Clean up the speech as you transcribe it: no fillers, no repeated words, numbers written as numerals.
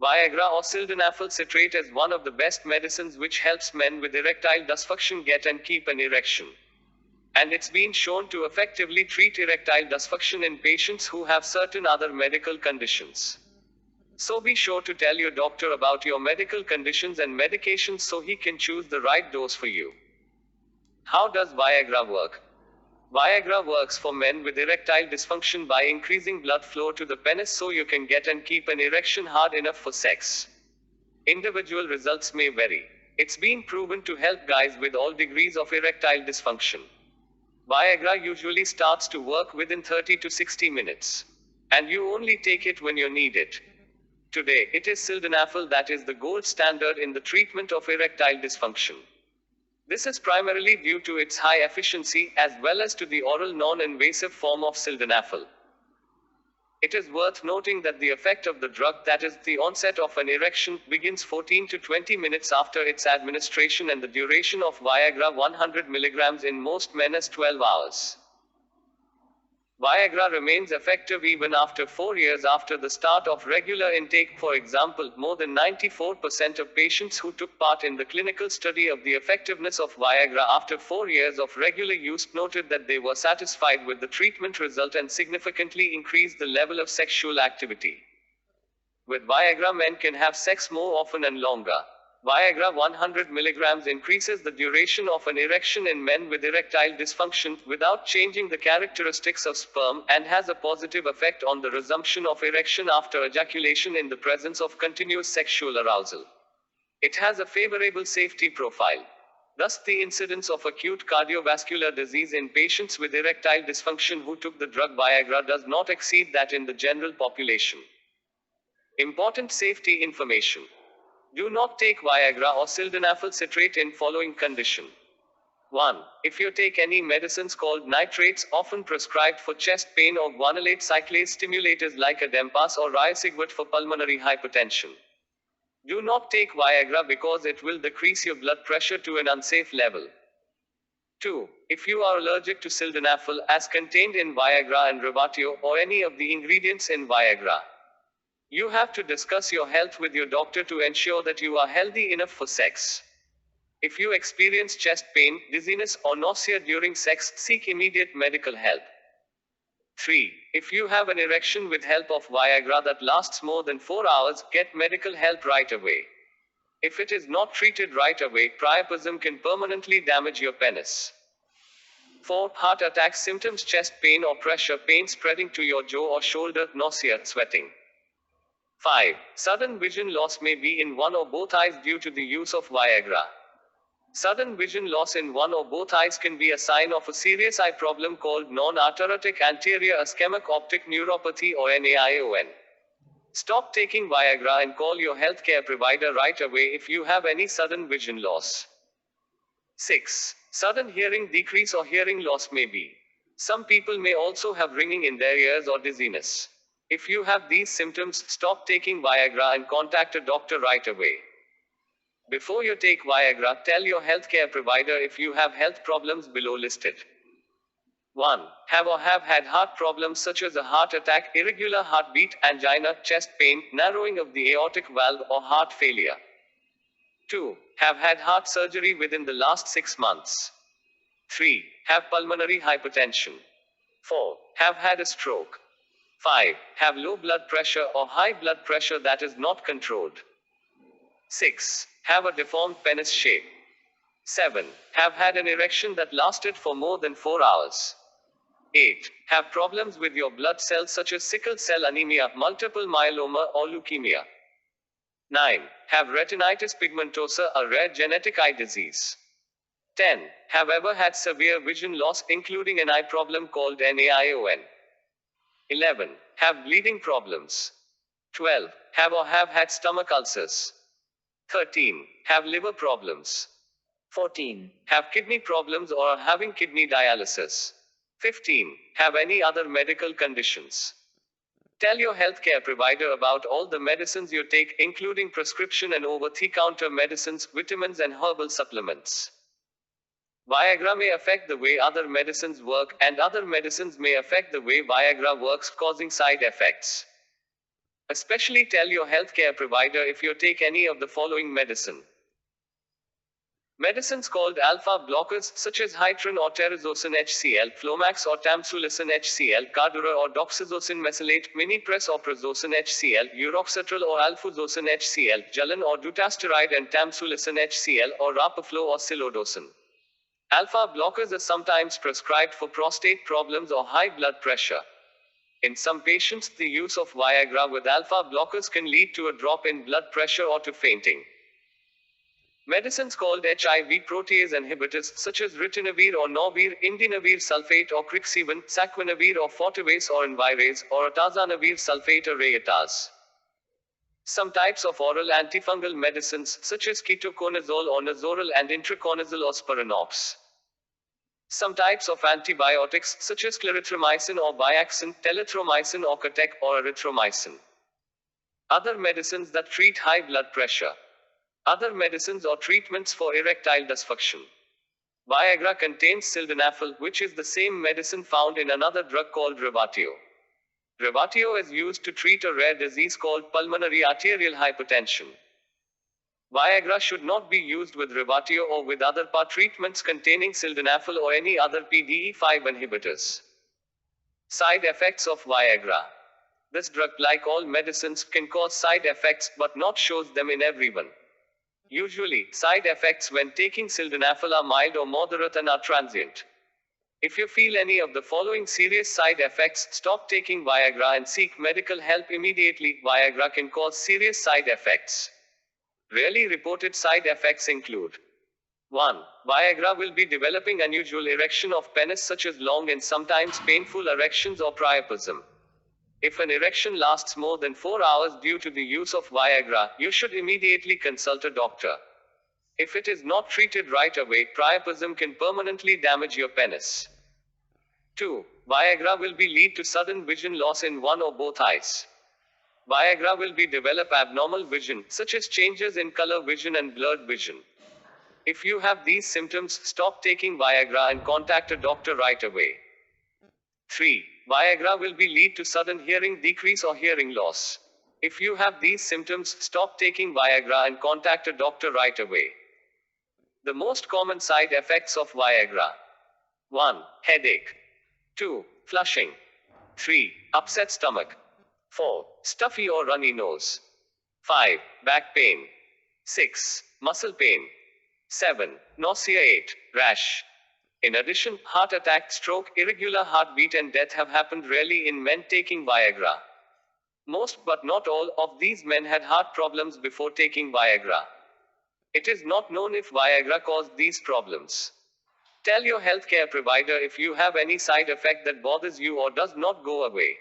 Viagra or sildenafil citrate is one of the best medicines which helps men with erectile dysfunction get and keep an erection. And it's been shown to effectively treat erectile dysfunction in patients who have certain other medical conditions. So be sure to tell your doctor about your medical conditions and medications so he can choose the right dose for you. How does Viagra work? Viagra works for men with erectile dysfunction by increasing blood flow to the penis so you can get and keep an erection hard enough for sex. Individual results may vary. It's been proven to help guys with all degrees of erectile dysfunction. Viagra usually starts to work within 30 to 60 minutes. And you only take it when you need it. Today, it is sildenafil that is the gold standard in the treatment of erectile dysfunction. This is primarily due to its high efficiency, as well as to the oral non-invasive form of sildenafil. It is worth noting that the effect of the drug, that is, the onset of an erection, begins 14 to 20 minutes after its administration, and the duration of Viagra 100 mg in most men is 12 hours. Viagra remains effective even after 4 years after the start of regular intake. For example, more than 94% of patients who took part in the clinical study of the effectiveness of Viagra after 4 years of regular use noted that they were satisfied with the treatment result and significantly increased the level of sexual activity. With Viagra, men can have sex more often and longer. Viagra 100 mg increases the duration of an erection in men with erectile dysfunction without changing the characteristics of sperm, and has a positive effect on the resumption of erection after ejaculation in the presence of continuous sexual arousal. It has a favorable safety profile. Thus, the incidence of acute cardiovascular disease in patients with erectile dysfunction who took the drug Viagra does not exceed that in the general population. Important safety information. Do not take Viagra or sildenafil citrate in following condition. 1. If you take any medicines called nitrates, often prescribed for chest pain, or guanylate cyclase stimulators like Adempas or Riociguat for pulmonary hypertension. Do not take Viagra because it will decrease your blood pressure to an unsafe level. 2. If you are allergic to sildenafil as contained in Viagra and Revatio, or any of the ingredients in Viagra, you have to discuss your health with your doctor to ensure that you are healthy enough for sex. If you experience chest pain, dizziness, or nausea during sex, seek immediate medical help. 3. If you have an erection with help of Viagra that lasts more than 4 hours, get medical help right away. If it is not treated right away, priapism can permanently damage your penis. 4. Heart attack symptoms: chest pain or pressure pain spreading to your jaw or shoulder, nausea, sweating. 5. Sudden vision loss may be in one or both eyes due to the use of Viagra. Sudden vision loss in one or both eyes can be a sign of a serious eye problem called non-arteritic anterior ischemic optic neuropathy, or NAION. Stop taking Viagra and call your healthcare provider right away if you have any sudden vision loss. 6. Sudden hearing decrease or hearing loss may be. Some people may also have ringing in their ears or dizziness. If you have these symptoms, stop taking Viagra and contact a doctor right away. Before you take Viagra, tell your healthcare provider if you have health problems below listed. 1. Have or have had heart problems such as a heart attack, irregular heartbeat, angina, chest pain, narrowing of the aortic valve, or heart failure. 2. Have had heart surgery within the last 6 months. 3. Have pulmonary hypertension. 4. Have had a stroke. 5. Have low blood pressure or high blood pressure that is not controlled. 6. Have a deformed penis shape. 7. Have had an erection that lasted for more than 4 hours. 8. Have problems with your blood cells such as sickle cell anemia, multiple myeloma, or leukemia. 9. Have retinitis pigmentosa, a rare genetic eye disease. 10. Have ever had severe vision loss, including an eye problem called NAION. 11. Have bleeding problems. 12. Have or have had stomach ulcers. 13. Have liver problems. 14. Have kidney problems or are having kidney dialysis. 15. Have any other medical conditions. Tell your healthcare provider about all the medicines you take, including prescription and over-the-counter medicines, vitamins, and herbal supplements. Viagra may affect the way other medicines work, and other medicines may affect the way Viagra works, causing side effects. Especially tell your healthcare provider if you take any of the following medicine. Medicines called alpha blockers, such as Hitron or terazosin HCl, Flomax or tamsulosin HCl, Cardura or doxazosin mesylate, Minipress or prazosin HCl, Uroxetrol or alfuzosin HCl, Jalan or dutasteride and tamsulosin HCl, or Rapaflo or silodosin. Alpha blockers are sometimes prescribed for prostate problems or high blood pressure. In some patients, the use of Viagra with alpha blockers can lead to a drop in blood pressure or to fainting. Medicines called HIV protease inhibitors, such as ritonavir or norvir, indinavir sulfate or crixivan, saquinavir or fortovase or envirase, or atazanavir sulfate or rayataz. Some types of oral antifungal medicines, such as ketoconazole or nazoral and intraconazole or spiranox. Some types of antibiotics, such as clarithromycin or Biaxin, telithromycin or Catech, or erythromycin. Other medicines that treat high blood pressure. Other medicines or treatments for erectile dysfunction. Viagra contains sildenafil, which is the same medicine found in another drug called Revatio. Revatio is used to treat a rare disease called pulmonary arterial hypertension. Viagra should not be used with Revatio or with other PA treatments containing sildenafil or any other PDE5 inhibitors. Side effects of Viagra. This drug, like all medicines, can cause side effects, but not shows them in everyone. Usually, side effects when taking sildenafil are mild or moderate and are transient. If you feel any of the following serious side effects, stop taking Viagra and seek medical help immediately. Viagra can cause serious side effects. Rarely reported side effects include: 1. Viagra will be developing unusual erection of penis, such as long and sometimes painful erections or priapism. If an erection lasts more than 4 hours due to the use of Viagra, you should immediately consult a doctor. If it is not treated right away, priapism can permanently damage your penis. 2. Viagra will lead to sudden vision loss in one or both eyes. Viagra will develop abnormal vision, such as changes in color vision and blurred vision. If you have these symptoms, stop taking Viagra and contact a doctor right away. 3. Viagra will lead to sudden hearing decrease or hearing loss. If you have these symptoms, stop taking Viagra and contact a doctor right away. The most common side effects of Viagra: 1. Headache. 2. Flushing. 3. Upset stomach. 4. Stuffy or runny nose. 5. Back pain. 6. Muscle pain. 7. Nausea. 8. Rash. In addition, heart attack, stroke, irregular heartbeat and death have happened rarely in men taking Viagra. Most, but not all, of these men had heart problems before taking Viagra. It is not known if Viagra caused these problems. Tell your healthcare provider if you have any side effect that bothers you or does not go away.